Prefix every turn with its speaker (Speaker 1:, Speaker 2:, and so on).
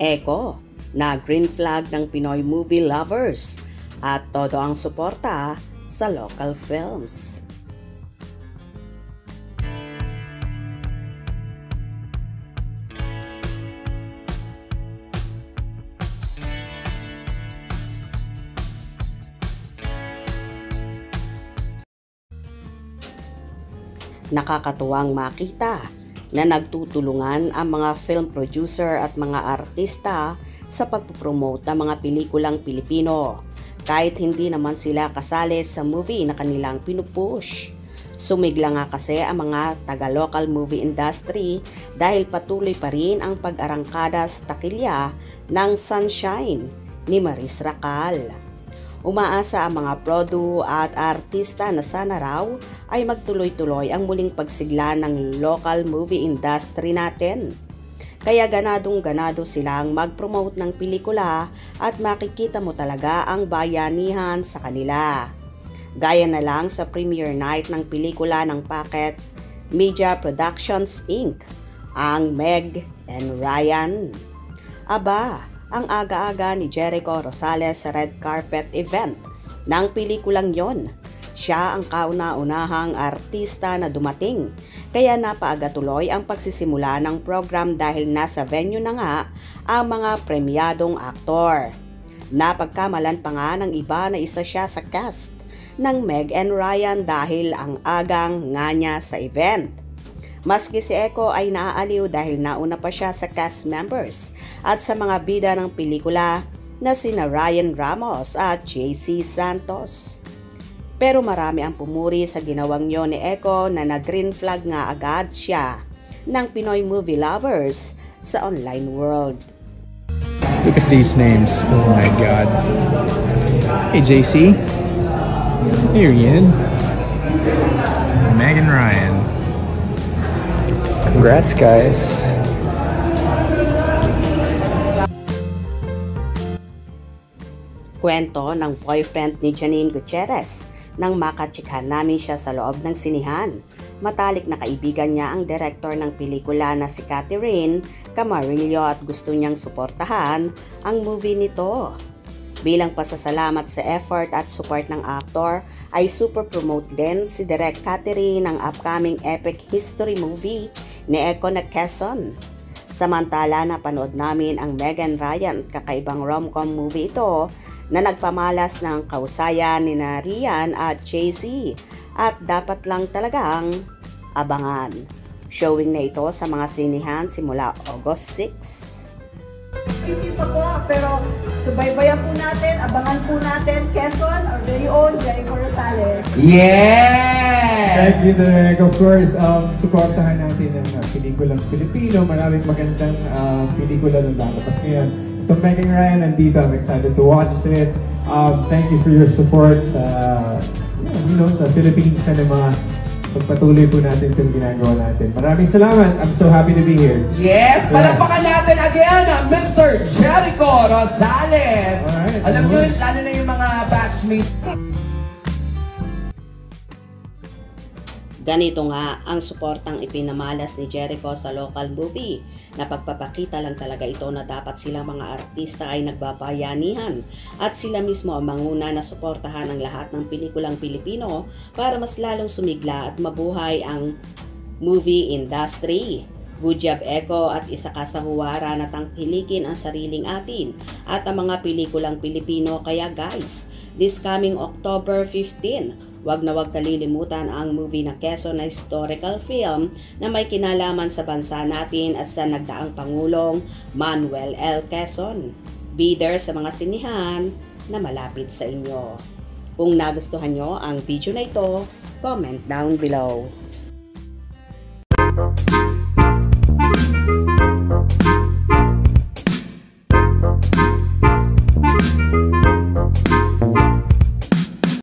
Speaker 1: Eco na green flag ng Pinoy movie lovers at todo ang suporta sa local films. Nakakatuwang makita na nagtutulungan ang mga film producer at mga artista sa pagpopromote ng mga pelikulang Pilipino kahit hindi naman sila kasali sa movie na kanilang pinupush. Sumigla nga kasi ang mga taga-local movie industry dahil patuloy pa rin ang pag-arangkada sa takilya ng Sunshine ni Maris Racal. Umaasa ang mga produ at artista na sana raw ay magtuloy-tuloy ang muling pagsigla ng local movie industry natin. Kaya ganadong-ganado silang mag-promote ng pelikula at makikita mo talaga ang bayanihan sa kanila. Gaya na lang sa premiere night ng pelikula ng Packet Media Productions Inc., ang Meg and Ryan. Aba, ang aga-aga ni Jericho Rosales sa red carpet event ng pelikulang yon. Siya ang kauna-unahang artista na dumating, kaya napaaga tuloy ang pagsisimula ng program dahil nasa venue na nga ang mga premyadong aktor. Napagkamalan pa nga ng iba na isa siya sa cast ng Meg and Ryan dahil ang agang nga niya sa event. Maski si Eco ay naaaliw dahil nauna pa siya sa cast members at sa mga bida ng pelikula na sina Ryan Ramos at JC Santos. Pero marami ang pumuri sa ginawang yon ni Eco na nag-green flag nga agad siya ng Pinoy movie lovers sa online world.
Speaker 2: Look at these names. Oh my God. Hey JC. Hey Ryan. Meg and Ryan. Congrats, guys.
Speaker 1: Kwento ng boyfriend ni Janine Gutierrez nang makatsikan namin siya sa loob ng sinihan. Matalik na kaibigan niya ang direktor ng pelikula na si Catherine Camarillo at gusto niyang suportahan ang movie nito. Bilang pasasalamat sa effort at support ng actor, ay super promote din si Direk Catherine ng upcoming epic history movie ni Eco na Quezon. Samantala napanood namin ang Meg and Ryan at kakaibang rom-com movie ito na nagpamalas ng kausayan ni Rian at Jay-Z at dapat lang talagang abangan. Showing na ito sa mga sinihan simula August 6.
Speaker 3: Hindi pa po, pero subaybayan po natin, abangan po natin Quezon, our very own Jericho Rosales.
Speaker 4: Yes!
Speaker 5: Guys, dito na of course, supportahan natin ang pelikulang Pilipino. Maraming magandang pelikula na lalabas ngayon. Itong Meg and Ryan nandito, I'm excited to watch it. Thank you for your support sa, sa Philippine cinema. Pagpatuloy po natin itong ginagawa natin. Maraming salamat. I'm so happy to be here.
Speaker 4: Yes! Palakpakan natin again Mr. Jericho Rosales!
Speaker 5: Alright.
Speaker 4: Alam nyo, lalo na yung mga batchmates.
Speaker 1: Ganito nga ang suportang ipinamalas ni Jericho sa local movie na pagpapakita lang talaga ito na dapat silang mga artista ay nagbabayanihan at sila mismo ang manguna na suportahan ang lahat ng pelikulang Pilipino para mas lalong sumigla at mabuhay ang movie industry. Good job Eco at isa ka sa huwara na tangkilikin ang sariling atin at ang mga pelikulang Pilipino. Kaya guys, this coming October 15, wag na wag kalilimutan ang movie na Quezon na historical film na may kinalaman sa bansa natin at sa nagdaang Pangulong Manuel L. Quezon. Be there sa mga sinihan na malapit sa inyo. Kung nagustuhan nyo ang video na ito, comment down below.